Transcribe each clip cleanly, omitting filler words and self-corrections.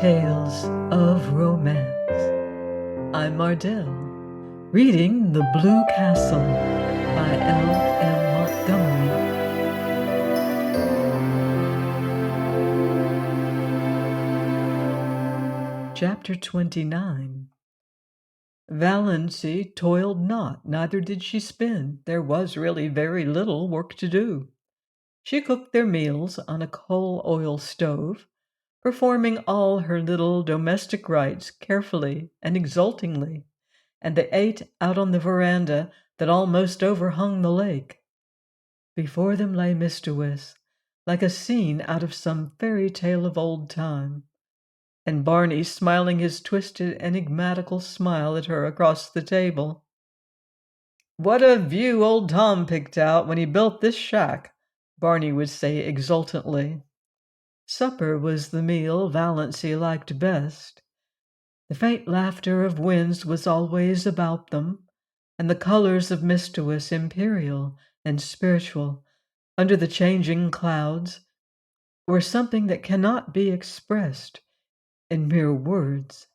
Tales of Romance. I'm Mardell, reading The Blue Castle by L.M. Montgomery. Chapter 29. Valancy toiled not, neither did she spin. There was really very little work to do. She cooked their meals on a coal-oil stove, performing all her little domestic rites carefully and exultingly, and they ate out on the veranda that almost overhung the lake. Before them lay Mistawis, like a scene out of some fairy tale of old time, and Barney smiling his twisted, enigmatical smile at her across the table. "What a view old Tom picked out when he built this shack," Barney would say exultantly. Supper was the meal Valancy liked best. The faint laughter of winds was always about them, and the colors of Mistawis imperial and spiritual under the changing clouds were something that cannot be expressed in mere words.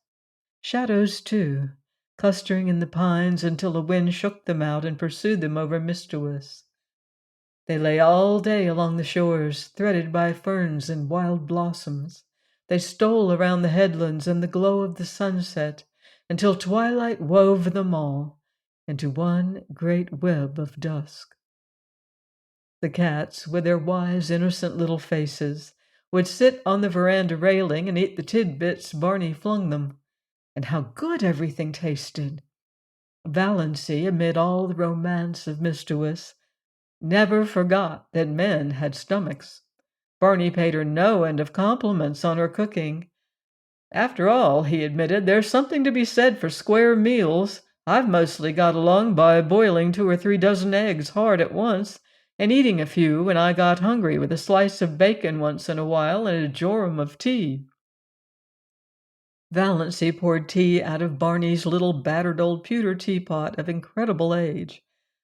Shadows, too, clustering in the pines until a wind shook them out and pursued them over Mistawis. They lay all day along the shores, threaded by ferns and wild blossoms. They stole around the headlands in the glow of the sunset until twilight wove them all into one great web of dusk. The cats, with their wise, innocent little faces, would sit on the veranda railing and eat the tidbits Barney flung them. And how good everything tasted! Valancy, amid all the romance of Mistawis, never forgot that men had stomachs. Barney paid her no end of compliments on her cooking. "After all," he admitted, "there's something to be said for square meals. I've mostly got along by boiling 2 or 3 dozen eggs hard at once, and eating a few when I got hungry, with a slice of bacon once in a while and a jorum of tea." Valancy poured tea out of Barney's little battered old pewter teapot of incredible age.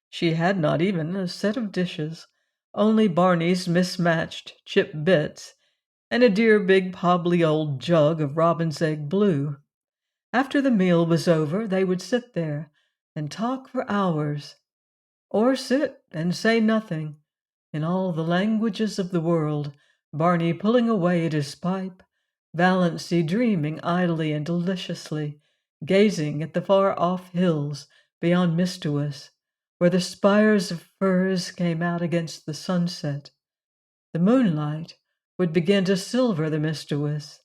She had not even a set of dishes, only Barney's mismatched chip bits and a dear big pobbly old jug of robin's egg blue. After the meal was over, they would sit there and talk for hours, or sit and say nothing, in all the languages of the world, Barney pulling away at his pipe, Valancy dreaming idly and deliciously, gazing at the far-off hills beyond Mistawis, where the spires of firs came out against the sunset. The moonlight would begin to silver the Mistawis.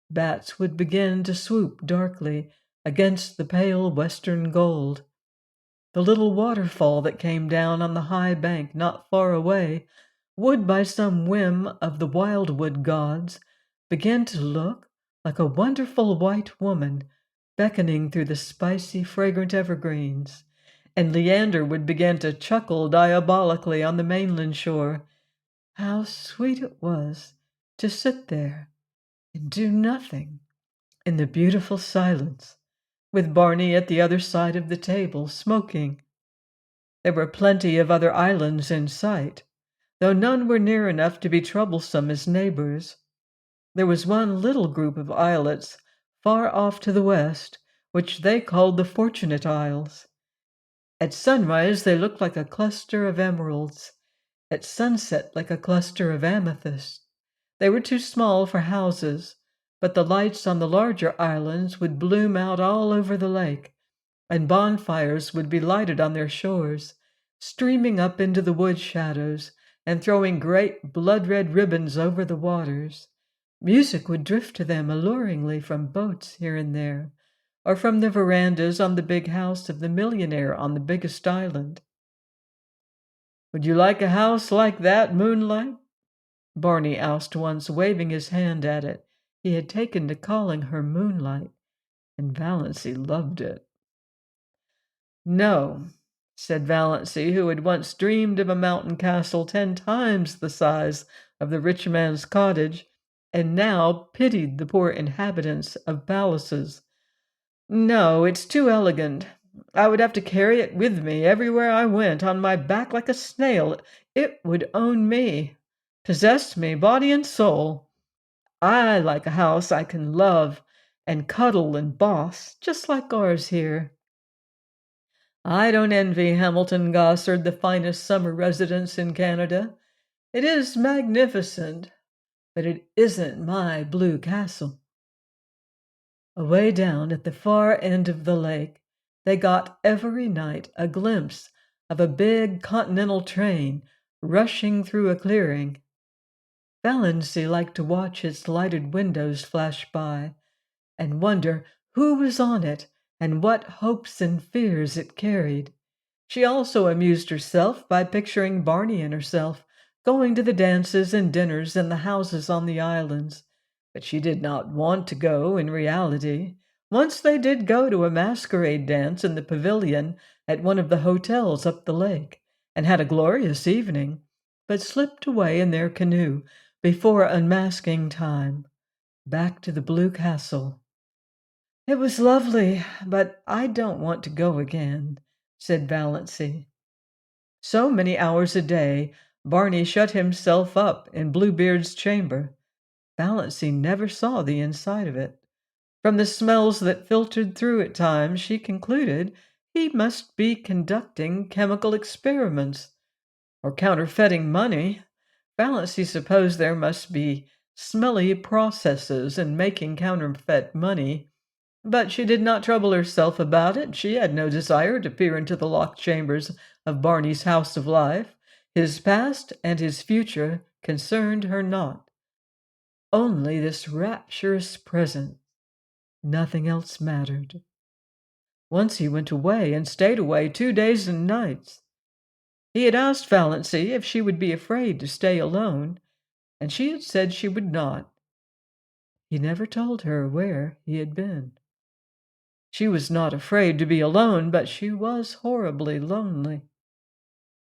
Bats would begin to swoop darkly against the pale western gold. The little waterfall that came down on the high bank not far away would, by some whim of the wildwood gods, begin to look like a wonderful white woman beckoning through the spicy, fragrant evergreens, and Leander would begin to chuckle diabolically on the mainland shore. How sweet it was to sit there and do nothing in the beautiful silence, with Barney at the other side of the table, smoking. There were plenty of other islands in sight, though none were near enough to be troublesome as neighbors. There was one little group of islets far off to the west, which they called the Fortunate Isles. At sunrise they looked like a cluster of emeralds, at sunset like a cluster of amethysts. They were too small for houses, but the lights on the larger islands would bloom out all over the lake, and bonfires would be lighted on their shores, streaming up into the wood shadows and throwing great blood-red ribbons over the waters. Music would drift to them alluringly from boats here and there, or from the verandas on the big house of the millionaire on the biggest island. "Would you like a house like that, Moonlight?" Barney asked once, waving his hand at it. He had taken to calling her Moonlight, and Valancy loved it. "No," said Valancy, who had once dreamed of a mountain castle 10 times the size of the rich man's cottage, and now pitied the poor inhabitants of palaces. "No, it's too elegant. I would have to carry it with me everywhere I went, on my back like a snail. It would own me, possess me, body and soul. I like a house I can love and cuddle and boss, just like ours here. I don't envy Hamilton Gossard the finest summer residence in Canada. It is magnificent, but it isn't my blue castle. Away down at the far end of the lake, they got every night a glimpse of a big continental train rushing through a clearing. Valancy liked to watch its lighted windows flash by and wonder who was on it and what hopes and fears it carried. She also amused herself by picturing Barney and herself going to the dances and dinners in the houses on the islands. But she did not want to go in reality. Once they did go to a masquerade dance in the pavilion at one of the hotels up the lake, and had a glorious evening, but slipped away in their canoe before unmasking time, back to the Blue Castle. It was lovely, but I don't want to go again, said Valancy. So many hours a day, Barney shut himself up in Bluebeard's chamber. Valancy never saw the inside of it. From the smells that filtered through at times, she concluded he must be conducting chemical experiments or counterfeiting money. Valancy supposed there must be smelly processes in making counterfeit money, but she did not trouble herself about it. She had no desire to peer into the locked chambers of Barney's house of life. His past and his future concerned her not. Only this rapturous present. Nothing else mattered. Once he went away and stayed away 2 days and nights. He had asked Valancy if she would be afraid to stay alone, and she had said she would not. He never told her where he had been. She was not afraid to be alone, but she was horribly lonely.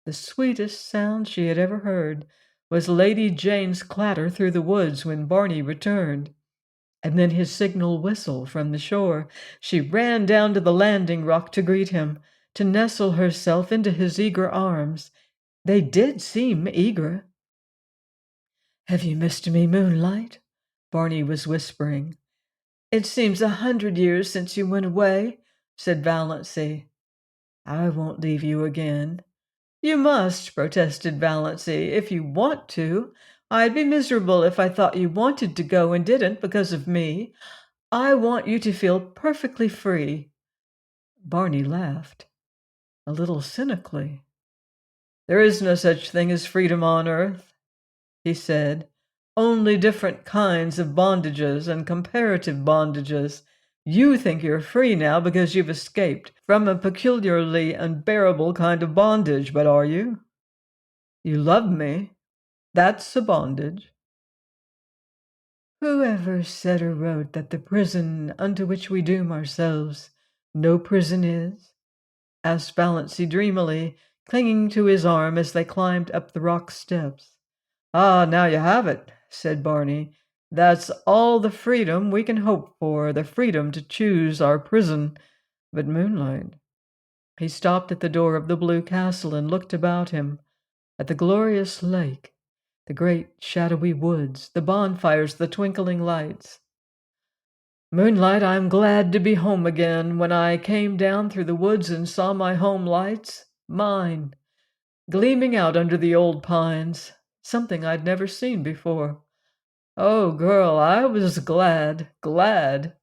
The sweetest sound she had ever heard was Lady Jane's clatter through the woods when Barney returned, and then his signal whistle from the shore. She ran down to the landing rock to greet him, to nestle herself into his eager arms. They did seem eager. "Have you missed me, Moonlight?" Barney was whispering. "It seems 100 years since you went away," said Valancy. "I won't leave you again." "You must," protested Valancy, "if you want to. I'd be miserable if I thought you wanted to go and didn't because of me. I want you to feel perfectly free." Barney laughed, a little cynically. "There is no such thing as freedom on earth," he said. "Only different kinds of bondages and comparative bondages. You think you're free now because you've escaped from a peculiarly unbearable kind of bondage, but are you? You love me. That's a bondage." "Whoever said or wrote that the prison unto which we doom ourselves no prison is?" asked Valancy dreamily, clinging to his arm as they climbed up the rock steps. "Ah, now you have it," said Barney. "That's all the freedom we can hope for, the freedom to choose our prison. But Moonlight—" He stopped at the door of the Blue Castle and looked about him, at the glorious lake, the great shadowy woods, the bonfires, the twinkling lights. "Moonlight, I'm glad to be home again. When I came down through the woods and saw my home lights, mine, gleaming out under the old pines, something I'd never seen before. Oh, girl, I was glad, glad."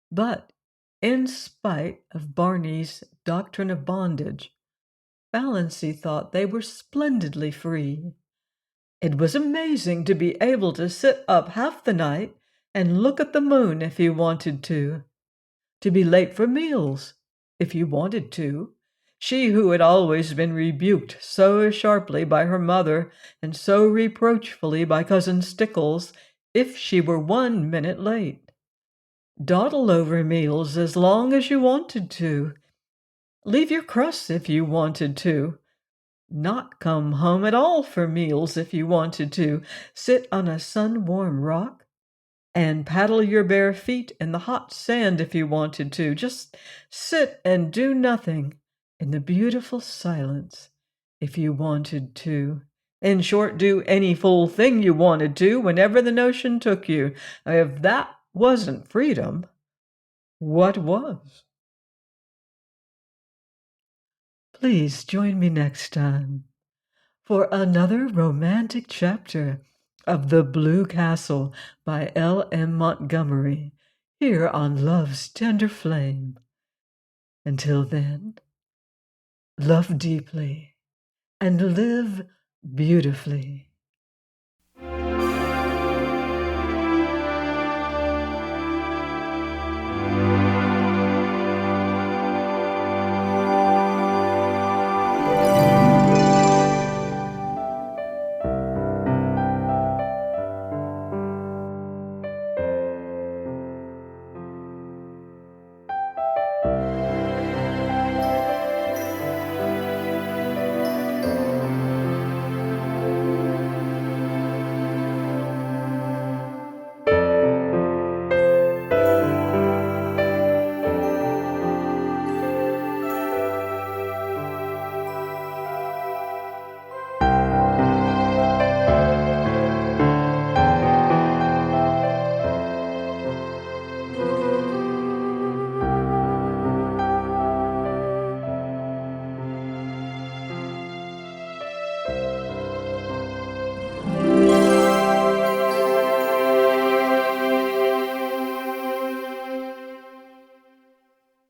But in spite of Barney's doctrine of bondage, Valancy thought they were splendidly free. It was amazing to be able to sit up half the night and look at the moon if you wanted to be late for meals if you wanted to. She who had always been rebuked so sharply by her mother and so reproachfully by Cousin Stickles if she were 1 minute late. Dawdle over meals as long as you wanted to. Leave your crusts if you wanted to. Not come home at all for meals if you wanted to. Sit on a sun-warm rock and paddle your bare feet in the hot sand if you wanted to. Just sit and do nothing in the beautiful silence if you wanted to. In short, do any fool thing you wanted to whenever the notion took you. If that wasn't freedom, what was? Please join me next time for another romantic chapter of The Blue Castle by L.M. Montgomery, here on Love's Tender Flame. Until then, love deeply and live beautifully.